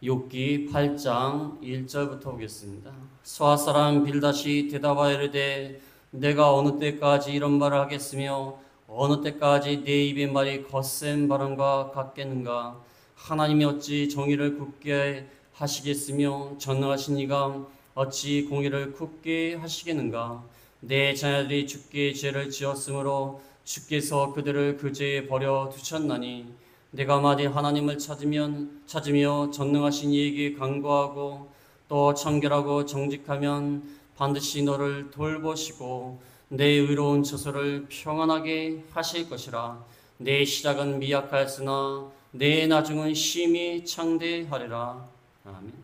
욥기 8장 1절부터 보겠습니다. 수아 사람 빌닷이 대답하여 이르되 내가 어느 때까지 이런 말을 하겠으며 어느 때까지 내 입의 말이 거센 바람과 같겠는가. 하나님이 어찌 정의를 굳게 하시겠으며 전능하신 이가 어찌 공의를 굳게 하시겠는가. 내 자녀들이 주께 죄를 지었으므로 주께서 그들을 그 죄에 버려 두셨나니 내가 만일 하나님을 찾으며 전능하신 이에게 간구하고 또 청결하고 정직하면 반드시 너를 돌보시고 내 의로운 처소를 평안하게 하실 것이라. 내 시작은 미약하였으나 내 나중은 심히 창대하리라. 아멘.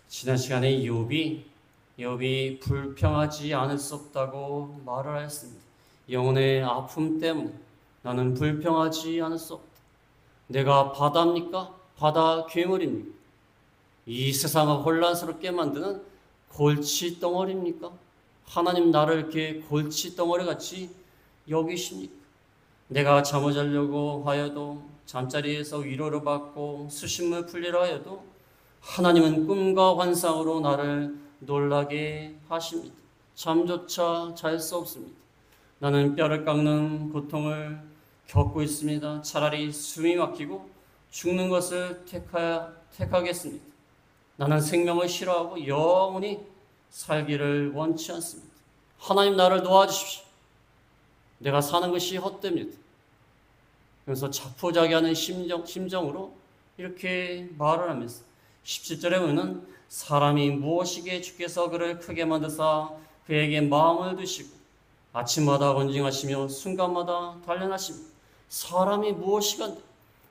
지난 시간에 욥이 불평하지 않을 수 없다고 말을 하였습니다. 영혼의 아픔 때문에 나는 불평하지 않을 수 없다. 내가 바다입니까? 바다 괴물입니까? 이 세상을 혼란스럽게 만드는 골칫덩어리입니까? 하나님 나를 이렇게 골칫덩어리 같이 여기십니까? 내가 잠을 자려고 하여도 잠자리에서 위로를 받고 수신물 풀리려 하여도 하나님은 꿈과 환상으로 나를 놀라게 하십니다. 잠조차 잘 수 없습니다. 나는 뼈를 깎는 고통을 겪고 있습니다. 차라리 숨이 막히고 죽는 것을 택하겠습니다. 나는 생명을 싫어하고 영원히 살기를 원치 않습니다. 하나님 나를 도와주십시오. 내가 사는 것이 헛됩니다. 그래서 자포자기하는 심정으로 이렇게 말을 하면서 17절에 보면 사람이 무엇이기에 주께서 그를 크게 만드사 그에게 마음을 두시고 아침마다 건징하시며 순간마다 단련하십니다. 사람이 무엇이간데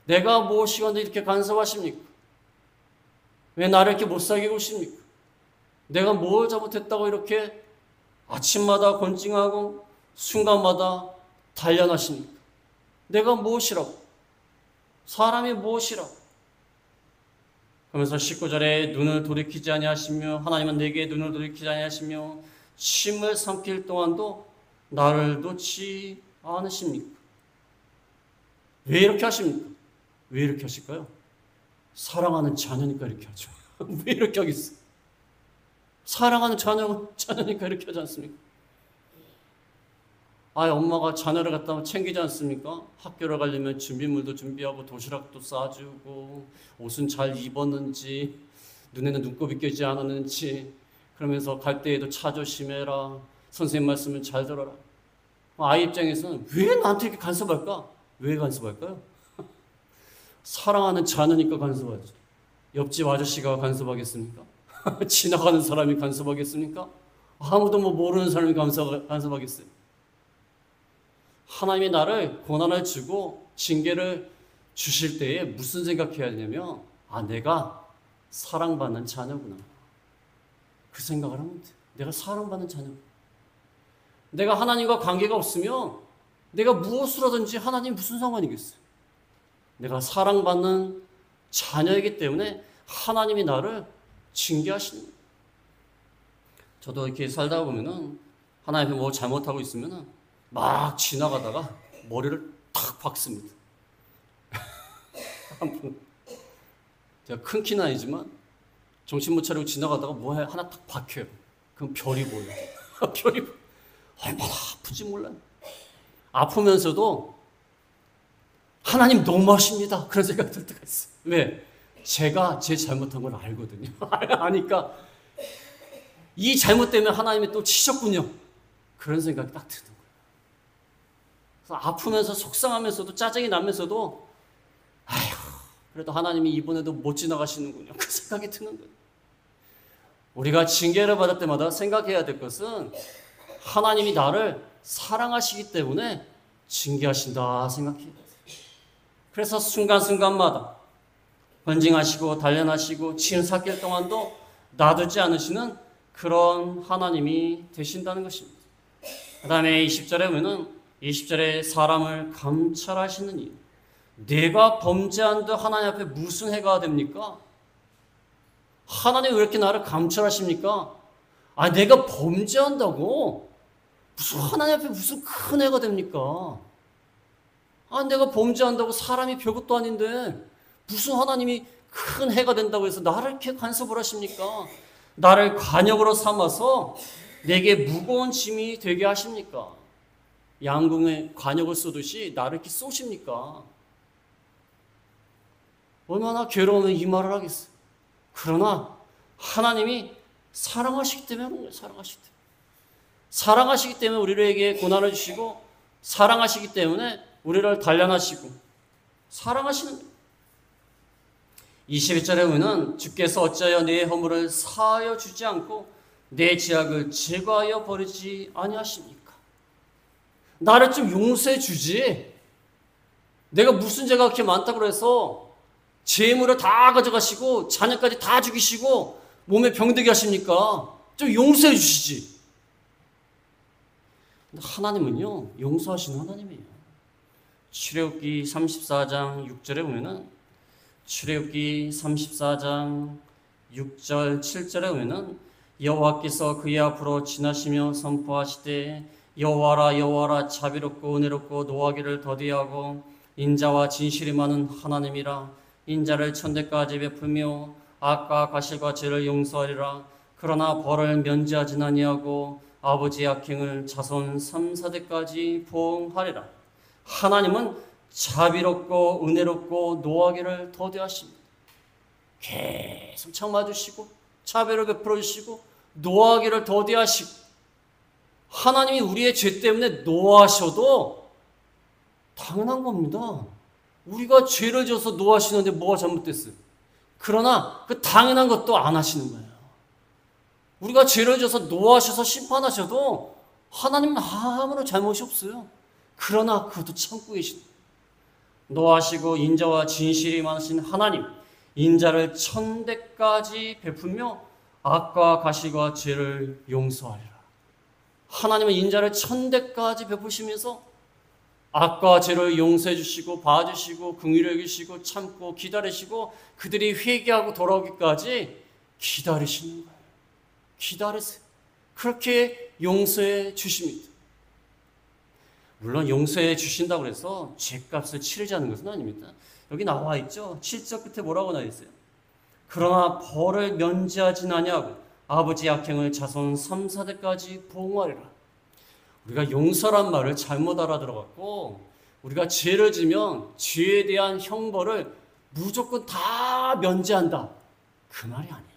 내가 무엇이간데 이렇게 간섭하십니까? 왜 나를 이렇게 못 살게 하십니까? 내가 뭘 잘못했다고 이렇게 아침마다 건징하고 순간마다 단련하십니까? 내가 무엇이라고? 사람이 무엇이라고? 그러면서 19절에 눈을 돌이키지 아니하시며 하나님은 내게 눈을 돌이키지 아니하시며 침을 삼킬 동안도 나를 놓지 않으십니까? 왜 이렇게 하십니까? 왜 이렇게 하실까요? 사랑하는 자녀니까 이렇게 하죠. 왜 이렇게 하겠어요? 사랑하는 자녀니까 이렇게 하지 않습니까? 엄마가 자녀를 갖다 챙기지 않습니까? 학교를 가려면 준비물도 준비하고 도시락도 싸주고 옷은 잘 입었는지 눈에는 눈곱이 껴지 않았는지 그러면서 갈 때에도 차 조심해라. 선생님 말씀을 잘 들어라. 아이 입장에서는 왜 나한테 이렇게 간섭할까? 왜 간섭할까요? 사랑하는 자녀니까 간섭하죠. 옆집 아저씨가 간섭하겠습니까? 지나가는 사람이 간섭하겠습니까? 아무도 모르는 사람이 간섭하겠어요. 하나님이 나를 고난을 주고 징계를 주실 때에 무슨 생각해야 되냐면 내가 사랑받는 자녀구나. 그 생각을 하면 돼요. 내가 사랑받는 자녀. 내가 하나님과 관계가 없으면 내가 무엇을 하든지 하나님 무슨 상관이겠어요. 내가 사랑받는 자녀이기 때문에 하나님이 나를 징계하시는 거예요. 저도 이렇게 살다 보면은 하나님이 뭐 잘못하고 있으면은 막 지나가다가 머리를 탁 박습니다. 제가 큰 키는 아니지만 정신 못 차리고 지나가다가 뭐 하나 탁 박혀요. 그럼 별이 보여요. 별이 보여요. 얼마나 아프지 몰라요. 아프면서도 하나님 너무하십니다. 그런 생각이 들 때가 있어요. 왜? 제가 제 잘못한 걸 알거든요. 아니까 이 잘못 때문에 하나님이 또 치셨군요. 그런 생각이 딱 드는 거예요. 그래서 아프면서 속상하면서도 짜증이 나면서도 그래도 하나님이 이번에도 못 지나가시는군요. 그 생각이 드는 거예요. 우리가 징계를 받을 때마다 생각해야 될 것은 하나님이 나를 사랑하시기 때문에 징계하신다 생각해야 돼요. 그래서 순간순간마다 건징하시고 단련하시고 침 삭힐 동안도 놔두지 않으시는 그런 하나님이 되신다는 것입니다. 그 다음에 20절에 보면 20절에 사람을 감찰하시는 이유. 내가 범죄한 데 하나님 앞에 무슨 해가 됩니까? 하나님 왜 이렇게 나를 감찰하십니까? 내가 범죄한다고 무슨 하나님 앞에 무슨 큰 해가 됩니까? 내가 범죄한다고 사람이 별것도 아닌데 무슨 하나님이 큰 해가 된다고 해서 나를 이렇게 간섭을 하십니까? 나를 관역으로 삼아서 내게 무거운 짐이 되게 하십니까? 양궁에 관역을 쏘듯이 나를 이렇게 쏘십니까? 얼마나 괴로우면 이 말을 하겠어요. 그러나 하나님이 사랑하시기 때문에 하는 거예요. 사랑하시기 때문에 우리에게 고난을 주시고, 사랑하시기 때문에 우리를 단련하시고, 사랑하시는 거예요. 22절에 보면 주께서 어찌하여 내 허물을 사하여 주지 않고 내 죄악을 제거하여 버리지 아니하십니까? 나를 좀 용서해 주지. 내가 무슨 죄가 그렇게 많다고 해서 재물을 다 가져가시고 자녀까지 다 죽이시고 몸에 병들게 하십니까? 좀 용서해 주시지. 하나님은요, 용서하시는 하나님이에요. 출애굽기 34장 6절에 보면은, 출애굽기 34장 6절 7절에 보면은, 여호와께서 그의 앞으로 지나시며 선포하시되 여호와라 여호와라 자비롭고 은혜롭고 노하기를 더디하고 인자와 진실이 많은 하나님이라. 인자를 천대까지 베풀며 악과 과실과 죄를 용서하리라. 그러나 벌을 면제하지 아니하고 아버지의 악행을 자손 3, 4대까지 보응하리라. 하나님은 자비롭고 은혜롭고 노하기를 더디하십니다. 계속 참아주시고 자비를 베풀어 주시고 노하기를 더디하시고, 하나님이 우리의 죄 때문에 노하셔도 당연한 겁니다. 우리가 죄를 져서 노하시는데 뭐가 잘못됐어요? 그러나 그 당연한 것도 안 하시는 거예요. 우리가 죄를 져서 노하셔서 심판하셔도 하나님은 아무런 잘못이 없어요. 그러나 그것도 참고 계신, 노하시고 인자와 진실이 많으신 하나님, 인자를 천대까지 베풀며 악과 가시와 죄를 용서하리라. 하나님은 인자를 천대까지 베푸시면서 악과 죄를 용서해 주시고 봐주시고 긍휼히 여기시고 참고 기다리시고 그들이 회개하고 돌아오기까지 기다리시는 거예요. 기다리세요. 그렇게 용서해 주십니다. 물론 용서해 주신다고 해서 죄값을 치르자는 것은 아닙니다. 여기 나와 있죠. 7절 끝에 뭐라고 나와 있어요? 그러나 벌을 면제하진 아니하고 아버지 악행을 자손 3, 4대까지 보응하리라. 우리가 용서란 말을 잘못 알아들어갖고 우리가 죄를 지면 죄에 대한 형벌을 무조건 다 면제한다. 그 말이 아니에요.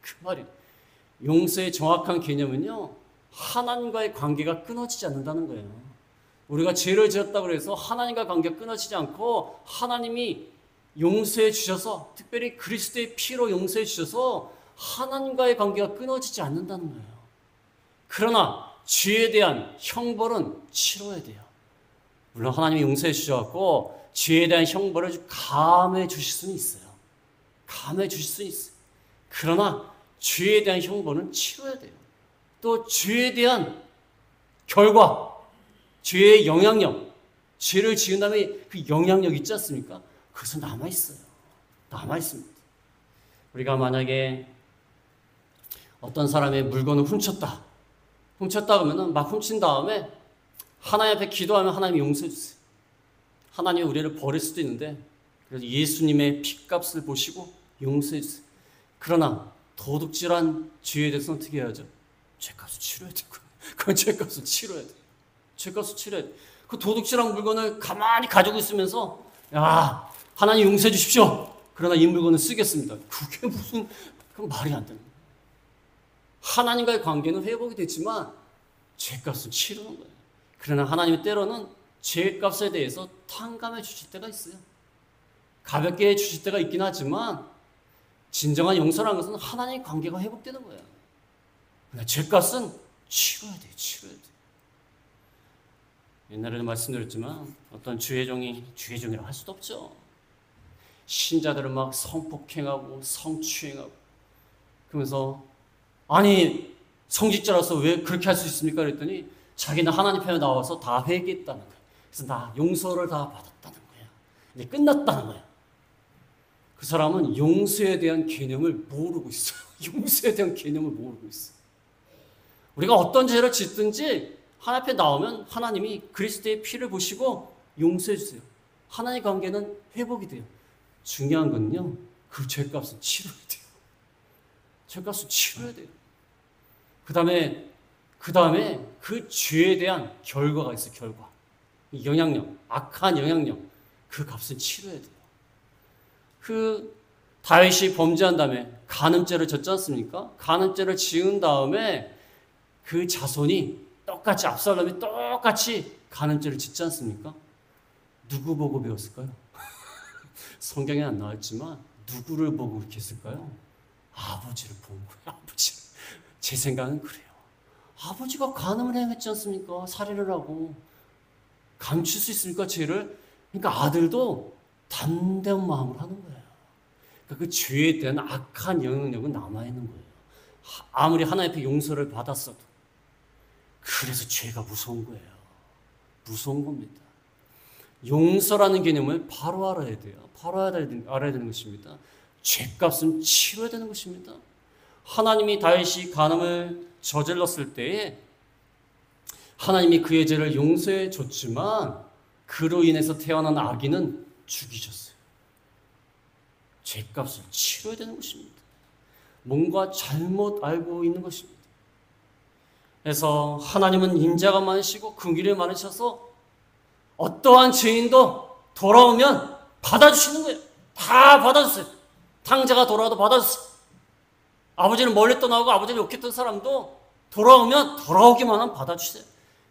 그 말이, 용서의 정확한 개념은요, 하나님과의 관계가 끊어지지 않는다는 거예요. 우리가 죄를 지었다고 해서 하나님과 관계가 끊어지지 않고 하나님이 용서해 주셔서, 특별히 그리스도의 피로 용서해 주셔서 하나님과의 관계가 끊어지지 않는다는 거예요. 그러나 죄에 대한 형벌은 치러야 돼요. 물론 하나님이 용서해 주셔서 죄에 대한 형벌을 감해 주실 수는 있어요. 감해 주실 수는 있어요. 그러나 죄에 대한 형벌은 치러야 돼요. 또 죄에 대한 결과, 죄의 영향력, 죄를 지은 다음에 그 영향력 있지 않습니까? 그것은 남아있어요. 남아있습니다. 우리가 만약에 어떤 사람의 물건을 훔쳤다 그러면 막 훔친 다음에 하나님 앞에 기도하면 하나님이 용서해 주세요. 하나님이 우리를 버릴 수도 있는데, 그래서 예수님의 피값을 보시고 용서해 주세요. 그러나 도둑질한 죄에 대해서는 어떻게 해야죠? 죄값을 치러야 돼요. 그건 죄값을 치러야 돼요. 죄값을 치러야 돼요. 그 도둑질한 물건을 가만히 가지고 있으면서, 야, 하나님 용서해 주십시오. 그러나 이 물건을 쓰겠습니다. 그게 무슨, 그건 말이 안 되는 거예요. 하나님과의 관계는 회복이 됐지만 죄값은 치르는 거예요. 그러나 하나님이 때로는 죄값에 대해서 탕감해 주실 때가 있어요. 가볍게 해 주실 때가 있긴 하지만 진정한 용서라는 것은 하나님의 관계가 회복되는 거예요. 그러나 죄값은 치러야 돼요. 치러야 돼요. 옛날에도 말씀드렸지만 어떤 주의종이 주의종이라고 할 수도 없죠. 신자들은 막 성폭행하고 성추행하고 그러면서, 아니 성직자라서 왜 그렇게 할 수 있습니까? 그랬더니 자기는 하나님 편에 나와서 다 회개했다는 거예요. 그래서 나 용서를 다 받았다는 거예요. 이제 끝났다는 거예요. 그 사람은 용서에 대한 개념을 모르고 있어요. 용서에 대한 개념을 모르고 있어요. 우리가 어떤 죄를 짓든지 하나님 앞에 나오면 하나님이 그리스도의 피를 보시고 용서해 주세요. 하나님의 관계는 회복이 돼요. 중요한 건요, 그 죄값은 치러야 돼요. 죄값은 치러야 돼요. 그 다음에 그 죄에 대한 결과가 있어요. 결과. 영향력, 악한 영향력. 그 값은 치러야 돼요. 그 다윗이 범죄한 다음에 간음죄를 졌지 않습니까? 간음죄를 지은 다음에 그 자손이 똑같이 압살롬이 똑같이 간음죄를 짓지 않습니까? 누구 보고 배웠을까요? 성경에 안 나왔지만 누구를 보고 그렇게 했을까요? 아버지를 본 거예요. 아버지. 제 생각은 그래요. 아버지가 간음을 행했지 않습니까? 살인을 하고 감출 수 있습니까? 죄를. 그러니까 아들도 담대한 마음으로 하는 거예요. 그러니까 그 죄에 대한 악한 영향력은 남아있는 거예요. 아무리 하나님 앞에 용서를 받았어도. 그래서 죄가 무서운 거예요. 무서운 겁니다. 용서라는 개념을 바로 알아야 돼요. 바로 알아야 되는 것입니다. 죄값은 치러야 되는 것입니다. 하나님이 다윗이 간음을 저질렀을 때에 하나님이 그의 죄를 용서해 줬지만 그로 인해서 태어난 아기는 죽이셨어요. 죄값을 치러야 되는 것입니다. 뭔가 잘못 알고 있는 것입니다. 그래서 하나님은 인자가 많으시고 긍휼이 많으셔서 어떠한 죄인도 돌아오면 받아주시는 거예요. 다 받아주세요. 탕자가 돌아와도 받아주세요. 아버지는 멀리 떠나고 아버지를 욕했던 사람도 돌아오면 돌아오기만 하면 받아주세요.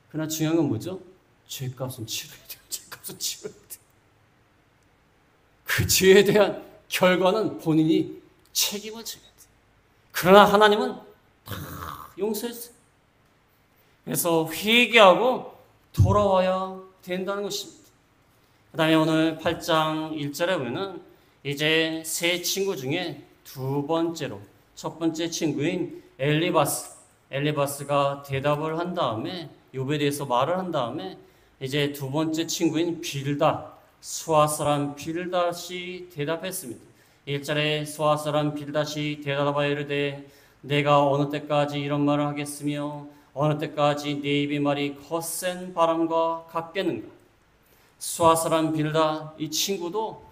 그러나 중요한 건 뭐죠? 죄값은 치러야 돼요. 죄값은 치러야 돼요. 그 죄에 대한 결과는 본인이 책임을 져야 돼요. 그러나 하나님은 다 용서했어요. 그래서 회개하고 돌아와야 된다는 것입니다. 그 다음에 오늘 8장 1절에 보면 이제 세 친구 중에 두 번째로 첫 번째 친구인 엘리바스가 대답을 한 다음에 욥에 대해서 말을 한 다음에 이제 두 번째 친구인 수아 사람 빌닷이 대답했습니다. 1절에 수아 사람 빌닷이 대답하여 이르되 내가 어느 때까지 이런 말을 하겠으며 어느 때까지 내 입의 말이 거센 바람과 같겠는가. 수아 사람 빌닷 이 친구도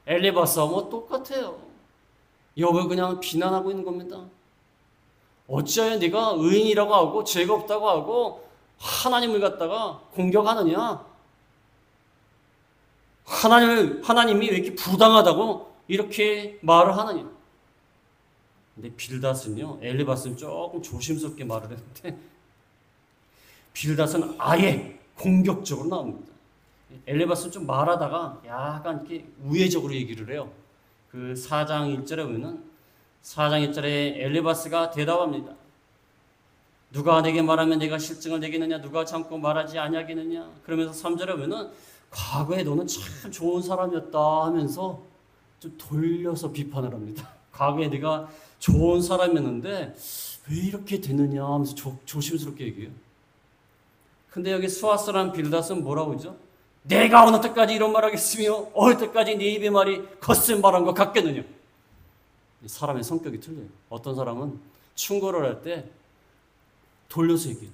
엘리바스와 뭐 똑같아요. 욥을 그냥 비난하고 있는 겁니다. 어찌하여 네가 의인이라고 하고 죄가 없다고 하고 하나님을 갖다가 공격하느냐? 하나님이 왜 이렇게 부당하다고 이렇게 말을 하느냐? 근데 빌닷은요, 엘리바스는 조금 조심스럽게 말을 했는데 빌닷은 아예 공격적으로 나옵니다. 엘리바스는 좀 말하다가 약간 이렇게 우회적으로 얘기를 해요. 그 4장 1절에 보면은 4장 1절에 엘리바스가 대답합니다. 누가 내게 말하면 내가 실증을 내겠느냐? 누가 참고 말하지 아니하겠느냐? 그러면서 3절에 보면은 과거에 너는 참 좋은 사람이었다 하면서 좀 돌려서 비판을 합니다. 과거에 네가 좋은 사람이었는데 왜 이렇게 됐느냐 하면서 조심스럽게 얘기해요. 근데 여기 수아 사람 빌닷은 뭐라고 하죠? 내가 어느 때까지 이런 말 하겠으며 어느 때까지 네 입의 말이 거센 바람과 같겠느냐. 사람의 성격이 틀려요. 어떤 사람은 충고를 할 때 돌려서 얘기해요.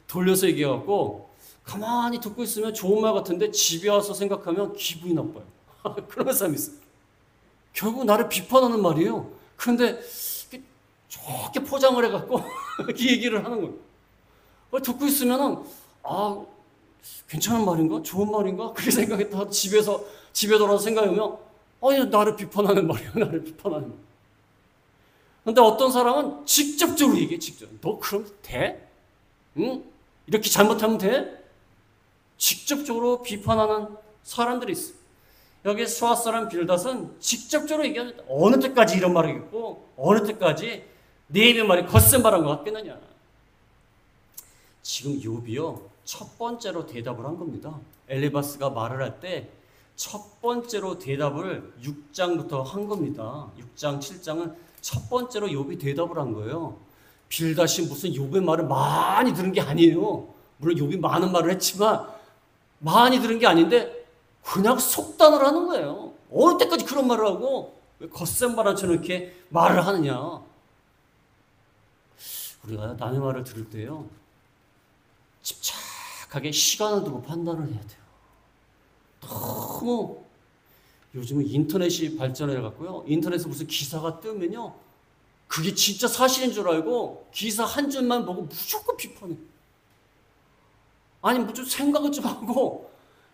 돌려서 얘기해갖고 가만히 듣고 있으면 좋은 말 같은데 집에 와서 생각하면 기분이 나빠요. 그런 사람이 있어요. 결국 나를 비판하는 말이에요. 그런데 좋게 포장을 해갖고 이 얘기를 하는 거예요. 듣고 있으면은 괜찮은 말인가? 좋은 말인가? 그렇게 생각했다. 집에 돌아서 생각하면 나를 비판하는 말이야. 나를 비판하는 말. 근데 어떤 사람은 직접적으로 얘기해. 너 그럼 돼? 응? 이렇게 잘못하면 돼? 직접적으로 비판하는 사람들이 있어. 여기 수아 사람 빌닷은 직접적으로 얘기합니다. 어느 때까지 이런 말을 하겠고 어느 때까지 내 입의 말이 거센 바람과 같겠느냐. 지금 욥이요. 첫 번째로 대답을 한 겁니다. 엘리바스가 말을 할 때 첫 번째로 대답을 6장부터 한 겁니다. 6장, 7장은 첫 번째로 욥이 대답을 한 거예요. 빌닷이 무슨 욥의 말을 많이 들은 게 아니에요. 물론 욥이 많은 말을 했지만 많이 들은 게 아닌데 그냥 속단을 하는 거예요. 어느 때까지 그런 말을 하고 왜 거센 바람처럼 이렇게 말을 하느냐. 우리가 남의 말을 들을 때요. 집착하게 시간을 두고 판단을 해야 돼요. 너무 요즘은 인터넷이 발전해 갖고요. 인터넷에 무슨 기사가 뜨면요. 그게 진짜 사실인 줄 알고 기사 한 줄만 보고 무조건 비판해. 아니, 뭐 좀 생각을 좀 하고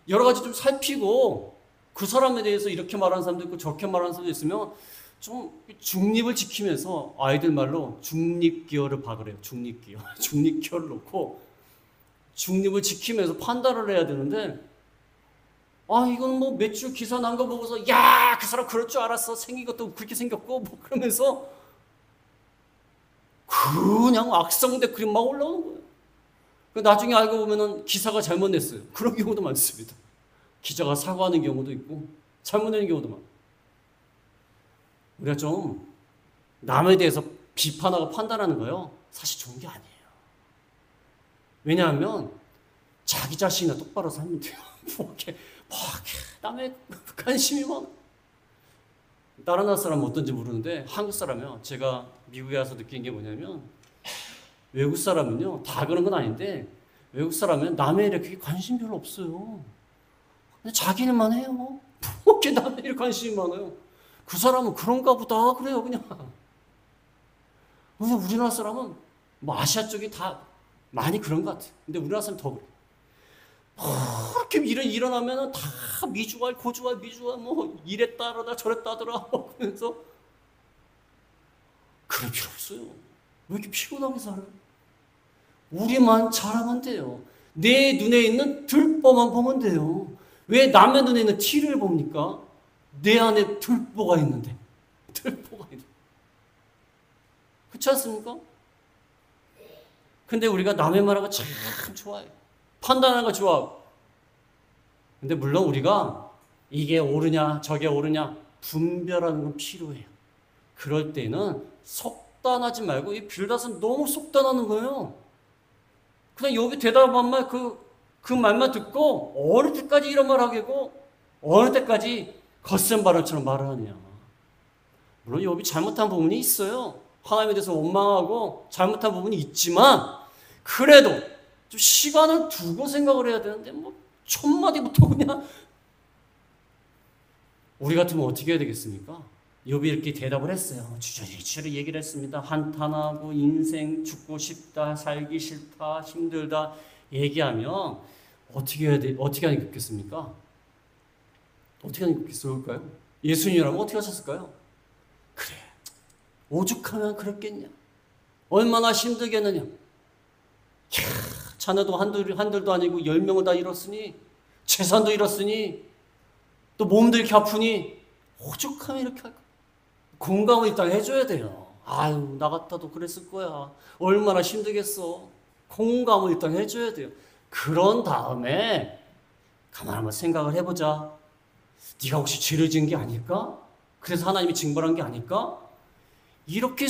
여러 가지 좀 살피고 그 사람에 대해서 이렇게 말하는 사람도 있고 저렇게 말하는 사람도 있으면 좀 중립을 지키면서 아이들 말로 중립기어를 박으래요. 중립기어. 중립기어를 놓고 중립을 지키면서 판단을 해야 되는데 이건 뭐 몇 줄 기사 난 거 보고서 야, 그 사람 그럴 줄 알았어. 생긴 것도 그렇게 생겼고 뭐 그러면서 그냥 악성대 그림 막 올라오는 거예요. 나중에 알고 보면은 기사가 잘못 냈어요. 그런 경우도 많습니다. 기자가 사과하는 경우도 있고 잘못 내는 경우도 많아요. 우리가 좀 남에 대해서 비판하고 판단하는 거요. 사실 좋은 게 아니에요. 왜냐하면 자기 자신이나 똑바로 살면 돼요. 뭐 이렇게 남의 관심이 많아. 다른 나라 사람은 어떤지 모르는데 한국 사람이요. 제가 미국에 와서 느낀 게 뭐냐면 외국 사람은요. 다 그런 건 아닌데 외국 사람은 남의 일에 그게 관심 별로 없어요. 근데 자기 일만 해요. 뭐 이렇게 남의 일에 관심이 많아요. 그 사람은 그런가 보다 그래요 그냥. 근데 우리나라 사람은 뭐 아시아 쪽이 다 많이 그런 것 같아요. 근데 우리나라 사람은 더 그래. 이렇게 일이 일어나면 다 미주알 고주알 미주알 뭐 이랬다 하더라 저랬다 하더라 그러면서 그럴 필요 없어요. 왜 이렇게 피곤하게 살아요? 우리만 잘하면 돼요. 내 눈에 있는 들보만 보면 돼요. 왜 남의 눈에 있는 티를 봅니까? 내 안에 들보가 있는데. 들보가 있는데. 그렇지 않습니까? 근데 우리가 남의 말하고 참 좋아해요. 판단하는 거 좋아하고. 근데 물론 우리가 이게 옳으냐 저게 옳으냐 분별하는 건 필요해요. 그럴 때는 속단하지 말고 이 빌닷은 너무 속단하는 거예요. 그냥 여기 대답한 말 그 말만 듣고 어느 때까지 이런 말 하겠고 어느 때까지 거센 발언처럼 말을 하냐. 물론 여기 잘못한 부분이 있어요. 하나님에 대해서 원망하고 잘못한 부분이 있지만 그래도 좀 시간을 두고 생각을 해야 되는데 뭐 첫마디부터 그냥 우리 같으면 어떻게 해야 되겠습니까? 욥이 이렇게 대답을 했어요. 주저리 얘기를 했습니다. 한탄하고 인생 죽고 싶다, 살기 싫다, 힘들다 얘기하면 어떻게 해야 돼? 어떻게 하는 게 좋겠습니까? 어떻게 하는 게 좋을까요? 예수님이라면 어떻게 하셨을까요? 그래, 오죽하면 그랬겠냐? 얼마나 힘들겠느냐? 자녀도 한둘도 아니고 10명을 다 잃었으니 재산도 잃었으니 또 몸도 이렇게 아프니 오죽하면 이렇게 할까? 공감을 일단 해줘야 돼요. 아유, 나 같아도 그랬을 거야. 얼마나 힘들겠어. 공감을 일단 해줘야 돼요. 그런 다음에 가만 한번 생각을 해보자. 네가 혹시 죄를 지은 게 아닐까? 그래서 하나님이 징벌한 게 아닐까? 이렇게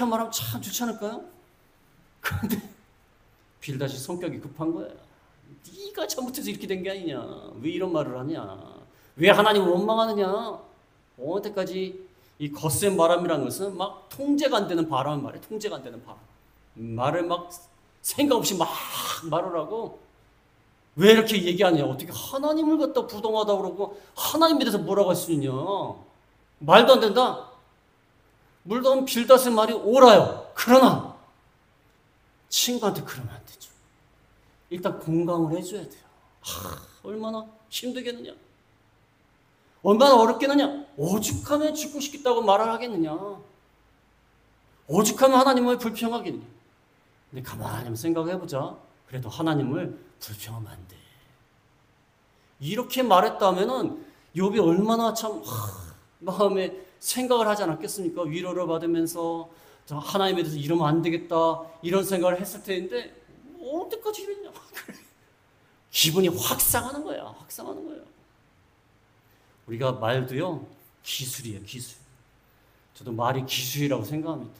말하면 참 좋지 않을까요? 그런데 빌닷이 성격이 급한 거야. 네가 잘못해서 이렇게 된 게 아니냐. 왜 이런 말을 하냐. 왜 하나님을 원망하느냐. 어느 때까지 이 거센 바람이라는 것은 막 통제가 안 되는 바람을 말해. 통제가 안 되는 바람. 말을 막 생각 없이 막 말을 하고 왜 이렇게 얘기하냐. 어떻게 하나님을 갖다 부동하다고 그러고 하나님에 대해서 뭐라고 할 수 있냐. 말도 안 된다. 물론 빌닷의 말이 옳아요. 그러나 친구한테 그러면 안 되죠. 일단 공감을 해줘야 돼요. 얼마나 힘들겠느냐. 얼마나 어렵겠느냐. 오죽하면 죽고 싶다고 말을 하겠느냐. 오죽하면 하나님을 불평하겠느냐. 근데 가만히 생각을 해보자. 그래도 하나님을 불평하면 안 돼. 이렇게 말했다면은 욥이 얼마나 참 마음에 생각을 하지 않았겠습니까? 위로를 받으면서 하나님에 대해서 이러면 안 되겠다 이런 생각을 했을 텐데 언제까지 이랬냐. 기분이 확 상하는 거야. 확 상하는 거예요. 우리가 말도요 기술이에요. 기술. 저도 말이 기술이라고 생각합니다.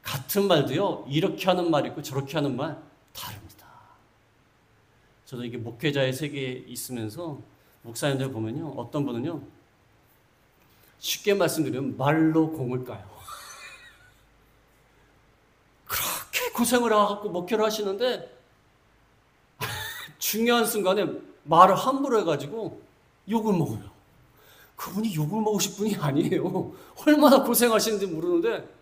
같은 말도요 이렇게 하는 말 있고 저렇게 하는 말 다릅니다. 저도 이게 목회자의 세계에 있으면서 목사님들 보면요 어떤 분은요 쉽게 말씀드리면 말로 공을 까요. 그렇게 고생을 하고 목회를 하시는데 중요한 순간에 말을 함부로 해가지고 욕을 먹어요. 그분이 욕을 먹으실 분이 아니에요. 얼마나 고생하시는지 모르는데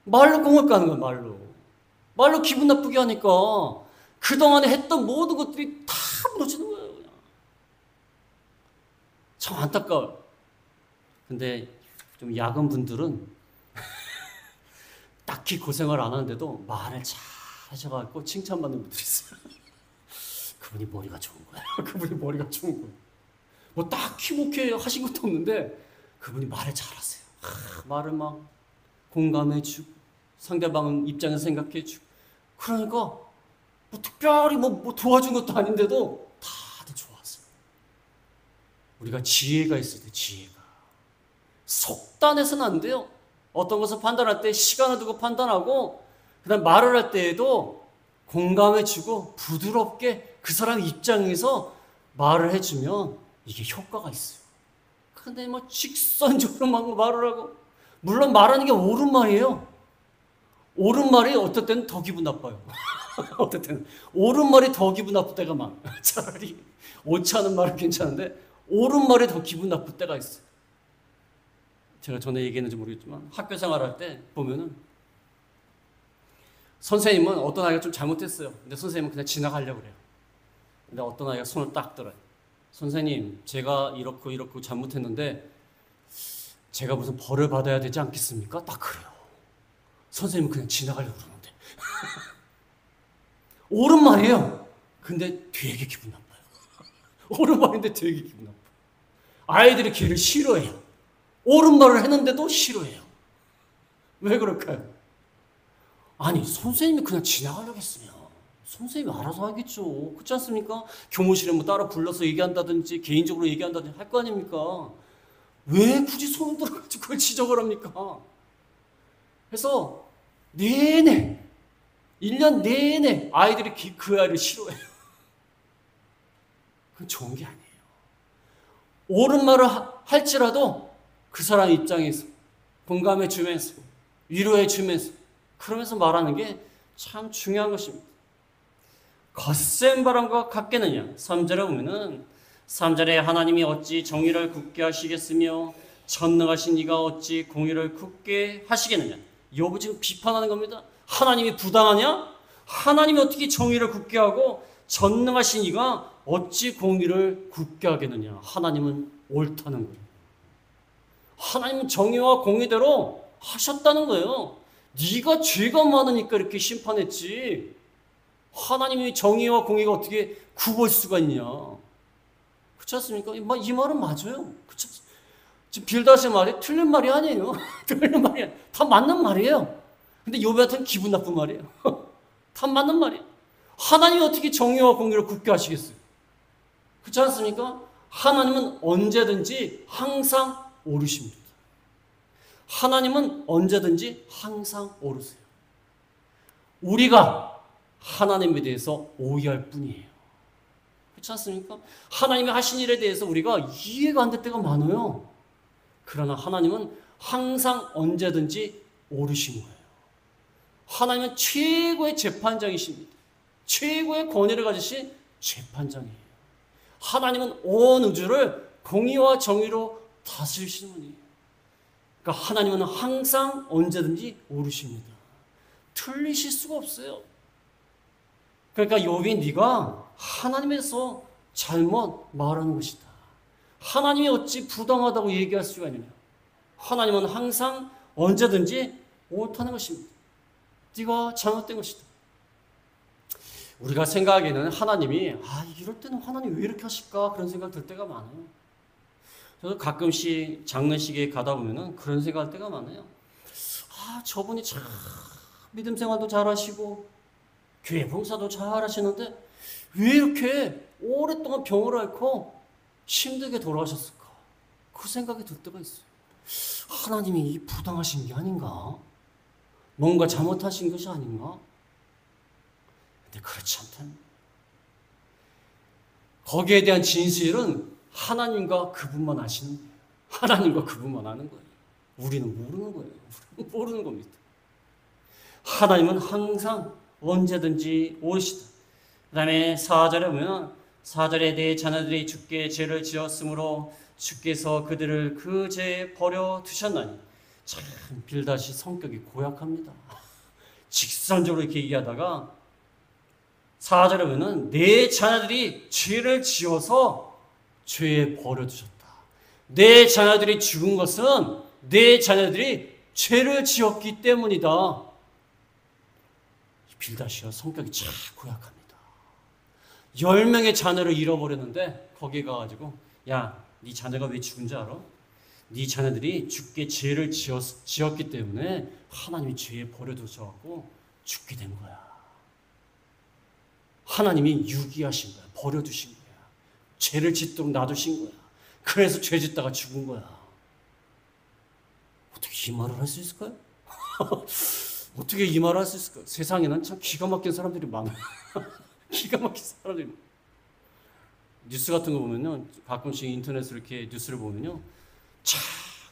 말로 공을 까는 거야, 말로. 말로 기분 나쁘게 하니까 그동안에 했던 모든 것들이 다 무너지는 거예요. 그냥. 참 안타까워요. 근데 좀 야근 분들은 딱히 고생을 안 하는데도 말을 잘 하셔가지고 칭찬받는 분들이 있어요. 그분이 머리가 좋은 거야. 그분이 머리가 좋은 거야. 뭐 딱히 목회 하신 것도 없는데 그분이 말을 잘하세요. 말을 막 공감해주고 상대방 입장에서 생각해주고 그러니까 뭐 특별히 뭐 도와준 것도 아닌데도 다들 좋았어요. 우리가 지혜가 있어야 돼. 지혜가. 속단해서는 안 돼요. 어떤 것을 판단할 때 시간을 두고 판단하고 그다음 말을 할 때에도 공감해주고 부드럽게 그 사람 입장에서 말을 해주면 이게 효과가 있어요. 근데 뭐 직선적으로 막 말을 하고 물론 말하는 게 옳은 말이에요. 옳은 말이 어떨 때는 더 기분 나빠요. 어떨 때는 옳은 말이 더 기분 나쁠 때가 많아요. 차라리 옳지 않은 말은 괜찮은데 옳은 말이 더 기분 나쁠 때가 있어요. 제가 전에 얘기했는지 모르겠지만 학교 생활할 때 보면은 선생님은 어떤 아이가 좀 잘못했어요. 근데 선생님은 그냥 지나가려고 그래요. 근데 어떤 아이가 손을 딱 들어요. 선생님, 제가 이렇고 잘못했는데 제가 무슨 벌을 받아야 되지 않겠습니까? 딱 그래요. 선생님은 그냥 지나가려고 그러는데 옳은 말이에요. 근데 되게 기분 나빠요. 옳은 말인데 되게 기분 나빠요. 아이들이 걔를 싫어해요. 옳은 말을 했는데도 싫어해요. 왜 그럴까요? 아니 선생님이 그냥 지나가려고 했으면 선생님이 알아서 하겠죠. 그렇지 않습니까? 교무실에 뭐 따라 불러서 얘기한다든지 개인적으로 얘기한다든지 할 거 아닙니까? 왜 굳이 손을 들어가지고 그걸 지적을 합니까? 그래서 내내 1년 내내 아이들이 그 아이를 싫어해요. 그건 좋은 게 아니에요. 옳은 말을 할지라도 그 사람 입장에서 공감해 주면서 위로해 주면서 그러면서 말하는 게 참 중요한 것입니다. 거센 바람과 같겠느냐. 3절에 보면은 3절에 하나님이 어찌 정의를 굳게 하시겠으며 전능하신 이가 어찌 공의를 굳게 하시겠느냐. 욥이 지금 비판하는 겁니다. 하나님이 부당하냐? 하나님이 어떻게 정의를 굳게 하고 전능하신 이가 어찌 공의를 굳게 하겠느냐. 하나님은 옳다는 거예요. 하나님은 정의와 공의대로 하셨다는 거예요. 네가 죄가 많으니까 이렇게 심판했지. 하나님이 정의와 공의가 어떻게 구볼 수가 있냐. 그렇지 않습니까? 이 말은 맞아요. 그렇지? 지금 빌다스의 말이 틀린 말이 아니에요. 틀린 말이 아니에요. 다 맞는 말이에요. 근데 욥한테는 기분 나쁜 말이에요. 다 맞는 말이에요. 하나님이 어떻게 정의와 공의를 굳게 하시겠어요? 그렇지 않습니까? 하나님은 언제든지 항상 옳으십니다. 하나님은 언제든지 항상 옳으세요. 우리가 하나님에 대해서 오해할 뿐이에요. 그렇지 않습니까? 하나님이 하신 일에 대해서 우리가 이해가 안 될 때가 많아요. 그러나 하나님은 항상 언제든지 옳으신 거예요. 하나님은 최고의 재판장이십니다. 최고의 권위를 가지신 재판장이에요. 하나님은 온 우주를 공의와 정의로 다스리시는 분이에요. 그러니까 하나님은 항상 언제든지 옳으십니다. 틀리실 수가 없어요. 그러니까 욥이 네가 하나님에서 잘못 말하는 것이다. 하나님이 어찌 부당하다고 얘기할 수가 있느냐. 하나님은 항상 언제든지 옳다는 것입니다. 네가 잘못된 것이다. 우리가 생각하기에는 하나님이 이럴 때는 하나님 왜 이렇게 하실까 그런 생각 들 때가 많아요. 저도 가끔씩 장례식에 가다 보면은 그런 생각할 때가 많아요. 저분이 참 믿음 생활도 잘하시고 교회 봉사도 잘하시는데 왜 이렇게 오랫동안 병을 앓고 힘들게 돌아가셨을까? 그 생각이 들 때가 있어요. 하나님이 부당하신 게 아닌가? 뭔가 잘못하신 것이 아닌가? 근데 그렇지 않다는 거기에 대한 진실은 하나님과 그분만 아시는 거예요. 하나님과 그분만 아는 거예요. 우리는 모르는 거예요. 우리는 모르는 겁니다. 하나님은 항상 언제든지 옳으시다. 그 다음에 4절에 보면 4절에 내 자녀들이 주께 죄를 지었으므로 주께서 그들을 그 죄에 버려 두셨나니. 참 빌닷이 성격이 고약합니다. 직선적으로 이렇게 얘기하다가 4절에 보면은 내 자녀들이 죄를 지어서 죄에 버려두셨다. 내 자녀들이 죽은 것은 내 자녀들이 죄를 지었기 때문이다. 빌닷이요, 성격이 참 고약합니다. 10명의 자녀를 잃어버렸는데 거기에 가가지고 야, 네 자녀가 왜 죽은 줄 알아? 네 자녀들이 죽게 죄를 지었기 때문에 하나님이 죄에 버려두셔갖고 죽게 된 거야. 하나님이 유기하신 거야. 버려두신 거야. 죄를 짓도록 놔두신 거야. 그래서 죄 짓다가 죽은 거야. 어떻게 이 말을 할 수 있을까요? 어떻게 이 말을 할 수 있을까요? 세상에는 참 기가 막힌 사람들이 많아요. 기가 막힌 사람들이 많아요. 뉴스 같은 거 보면요, 가끔씩 인터넷으로 이렇게 뉴스를 보면요, 참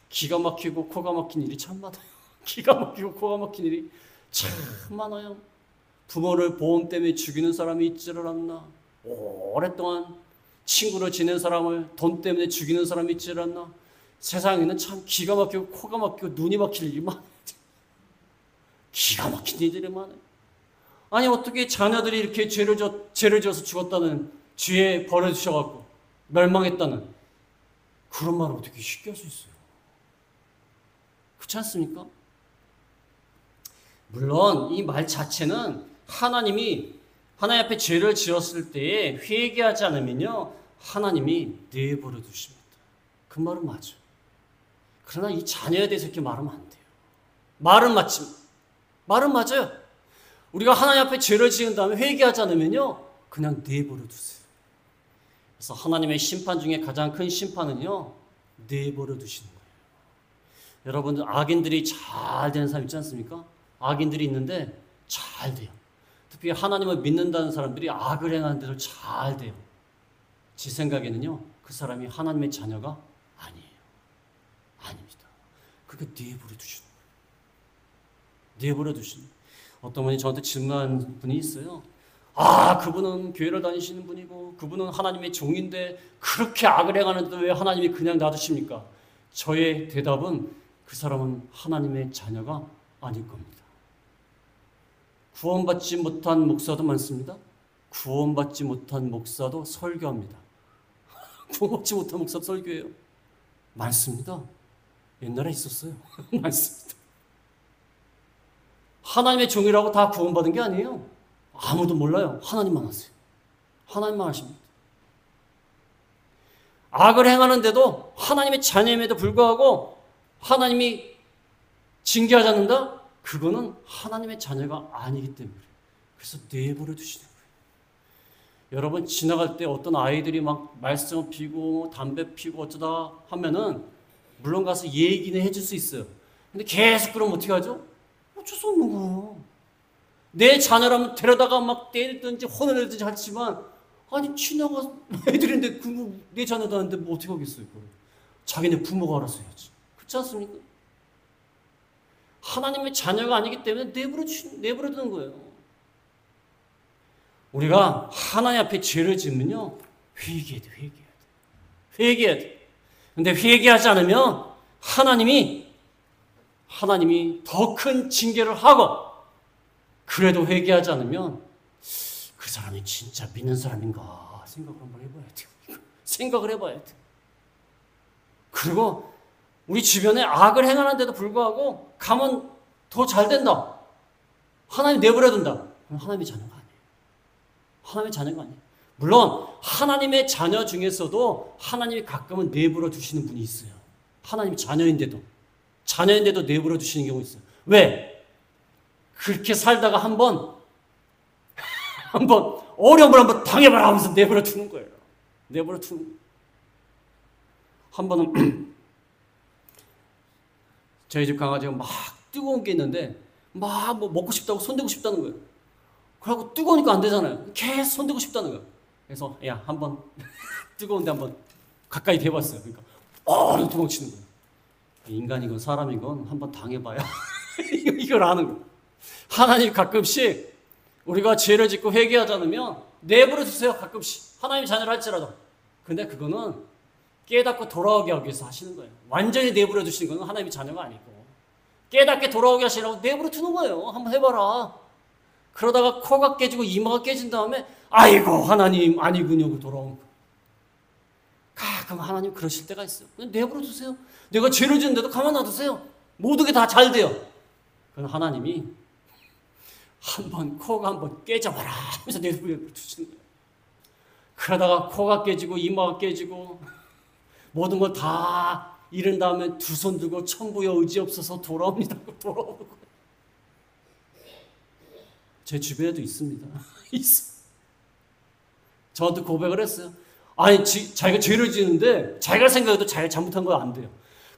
기가 막히고 코가 막힌 일이 참 많아요. 기가 막히고 코가 막힌 일이 참 많아요. 부모를 보험 때문에 죽이는 사람이 있지를 않나. 오랫동안 친구로 지낸 사람을 돈 때문에 죽이는 사람이 있지를 않나. 세상에는 참 기가 막히고 코가 막히고 눈이 막힐 일이 많아요. 기가 막힌 일들이 많아요. 아니 어떻게 자녀들이 이렇게 죄를 지어서 죽었다는, 죄에 버려주셔갖고 멸망했다는 그런 말을 어떻게 쉽게 할 수 있어요? 그렇지 않습니까? 물론 이 말 자체는 하나님 앞에 죄를 지었을 때에 회개하지 않으면요, 하나님이 내버려 두십니다. 그 말은 맞아요. 그러나 이 자녀에 대해서 이렇게 말하면 안 돼요. 말은 맞아요. 우리가 하나님 앞에 죄를 지은 다음에 회개하지 않으면요, 그냥 내버려 두세요. 그래서 하나님의 심판 중에 가장 큰 심판은요, 내버려 두시는 거예요. 여러분들 악인들이 잘 되는 사람 있지 않습니까? 악인들이 있는데 잘 돼요. 특히 하나님을 믿는다는 사람들이 악을 행하는데도 잘 돼요. 제 생각에는요, 그 사람이 하나님의 자녀가 아니에요. 아닙니다. 그게 내버려 두시는 거예요. 내버려 두시는 거예요. 어떤 분이 저한테 질문한 분이 있어요. 그분은 교회를 다니시는 분이고 그분은 하나님의 종인데 그렇게 악을 행하는데 왜 하나님이 그냥 놔두십니까? 저의 대답은 그 사람은 하나님의 자녀가 아닐 겁니다. 구원받지 못한 목사도 많습니다. 구원받지 못한 목사도 설교합니다. 구원받지 못한 목사도 설교해요. 많습니다. 옛날에 있었어요. 많습니다. 하나님의 종이라고 다 구원받은 게 아니에요. 아무도 몰라요. 하나님만 아세요. 하나님만 아십니다. 악을 행하는데도 하나님의 자녀임에도 불구하고 하나님이 징계하지 않는다? 그거는 하나님의 자녀가 아니기 때문에 그래서 내버려 두시는 거예요. 여러분 지나갈 때 어떤 아이들이 막 말썽 피고 담배 피고 어쩌다 하면은 물론 가서 얘기는 해줄 수 있어요. 근데 계속 그러면 어떻게 하죠? 어쩔 수 없는 거예요. 내 자녀라면 데려다가 막 때리든지 혼을 내든지 하지만 아니 지나가 애들인데 내 자녀도 아닌데 뭐 어떻게 하겠어요? 그걸. 자기네 부모가 알아서 해야지. 그렇지 않습니까? 하나님의 자녀가 아니기 때문에 내버려 두는 거예요. 우리가 하나님 앞에 죄를 지으면요, 회개해야 돼. 회개해야 돼. 근데 회개하지 않으면 하나님이 더 큰 징계를 하고, 그래도 회개하지 않으면 그 사람이 진짜 믿는 사람인가 생각을 한번 해봐야 돼요. 생각을 해봐야 돼. 그리고 우리 주변에 악을 행하는데도 불구하고 가면 더 잘 된다. 하나님 내버려 둔다. 그럼 하나님의 자녀가 아니에요. 하나님의 자녀가 아니에요. 물론 하나님의 자녀 중에서도 하나님이 가끔은 내버려 두시는 분이 있어요. 하나님의 자녀인데도 내버려 두시는 경우 있어요. 왜? 그렇게 살다가 한번 어려움을 한번 당해봐라 하면서 내버려 두는 거예요. 내버려 두는 거예요. 한 번은 저희 집 강아지가 막 뜨거운 게 있는데 막 뭐 먹고 싶다고 손대고 싶다는 거예요. 그래갖고 뜨거우니까 안 되잖아요. 계속 손대고 싶다는 거예요. 그래서 야 한번 뜨거운데 한번 가까이 대봤어요. 그러니까 도망치는 거예요. 인간이건 사람이건 한번 당해봐야 이걸 아는 거예요. 하나님 가끔씩 우리가 죄를 짓고 회개하지 않으면 내버려 두세요. 가끔씩 하나님의 자녀를 할지라도. 근데 그거는 깨닫고 돌아오게 하기 위해서 하시는 거예요. 완전히 내버려 두시는 건 하나님의 자녀가 아니고 깨닫게 돌아오게 하시라고 내버려 두는 거예요. 한번 해봐라. 그러다가 코가 깨지고 이마가 깨진 다음에 아이고 하나님 아니군요 하고 돌아오는 거예요. 가끔 하나님 그러실 때가 있어요. 그냥 내버려 두세요. 내가 죄를 짓는데도 가만 놔두세요. 모든 게 다 잘 돼요. 그건 하나님이 한번 코가 한번 깨져봐라 하면서 내버려 두시는 거예요. 그러다가 코가 깨지고 이마가 깨지고 모든 걸 다 잃은 다음에 두 손 들고 천부여 의지 없어서 돌아옵니다. 돌아오는 거예요. 제 주변에도 있습니다. 있어. 저한테 고백을 했어요. 아니 자기가 죄를 지는데 자기가 생각해도 자기가 잘못한 거 안 돼요.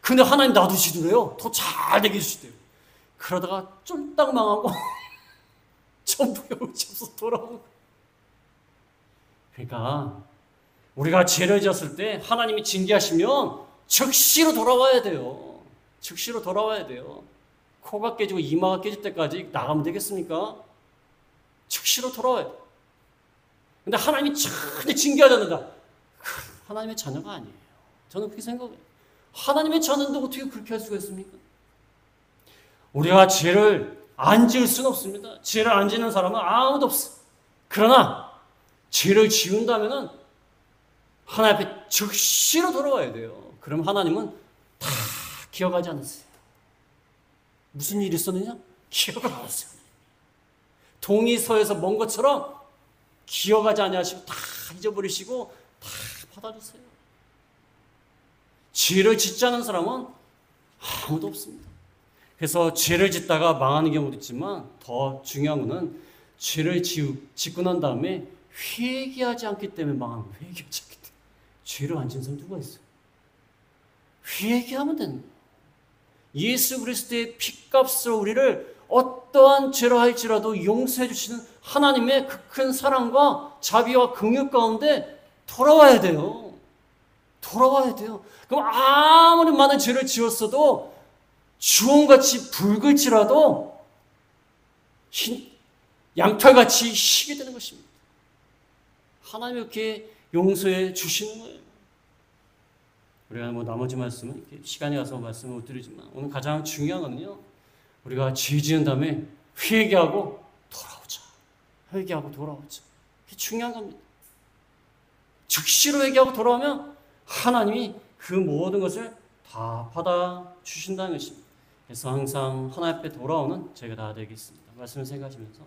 근데 하나님 놔두시더래요. 더 잘 되게 해주시대요. 그러다가 쫄딱 망하고 천부여 의지 없어서 돌아오는 거예요. 그러니까 우리가 죄를 지었을 때 하나님이 징계하시면 즉시로 돌아와야 돼요. 즉시로 돌아와야 돼요. 코가 깨지고 이마가 깨질 때까지 나가면 되겠습니까? 즉시로 돌아와야 돼요. 근데 하나님이 전혀 징계하지 않는다. 하나님의 자녀가 아니에요. 저는 그렇게 생각해요. 하나님의 자녀인데 어떻게 그렇게 할 수가 있습니까? 우리가 죄를 안 지을 수는 없습니다. 죄를 안 지는 사람은 아무도 없어요. 그러나 죄를 지운다면은 하나님 앞에 즉시로 돌아와야 돼요. 그럼 하나님은 다 기억하지 않으세요. 무슨 일이 있었느냐? 기억을 안 하세요. 동이 서에서 먼 것처럼 기억하지 아니하시고 다 잊어버리시고 다 받아주세요. 죄를 짓지 않은 사람은 아무도 없습니다. 그래서 죄를 짓다가 망하는 경우도 있지만 더 중요한 것은 죄를 짓고 난 다음에 회개하지 않기 때문에 망하는 거예요. 회개하지 않기 때문에. 죄를 안 지은 사람 누가 있어요? 회개하면 되는 거예요. 예수 그리스도의 피값으로 우리를 어떠한 죄를 할지라도 용서해 주시는 하나님의 그 큰 사랑과 자비와 긍휼 가운데 돌아와야 돼요. 돌아와야 돼요. 그럼 아무리 많은 죄를 지었어도 주홍같이 붉을지라도 양털같이 희게 되는 것입니다. 하나님이 이렇게 용서해 주시는 거예요. 우리가 나머지 말씀은 이렇게 시간이 가서 말씀을 못 드리지만 오늘 가장 중요한 거는요. 우리가 죄 지은 다음에 회개하고 돌아오자. 회개하고 돌아오자. 그게 중요한 겁니다. 즉시로 회개하고 돌아오면 하나님이 그 모든 것을 다 받아주신다는 것입니다. 그래서 항상 하나님 앞에 돌아오는 제가 다 되겠습니다. 말씀을 생각하시면서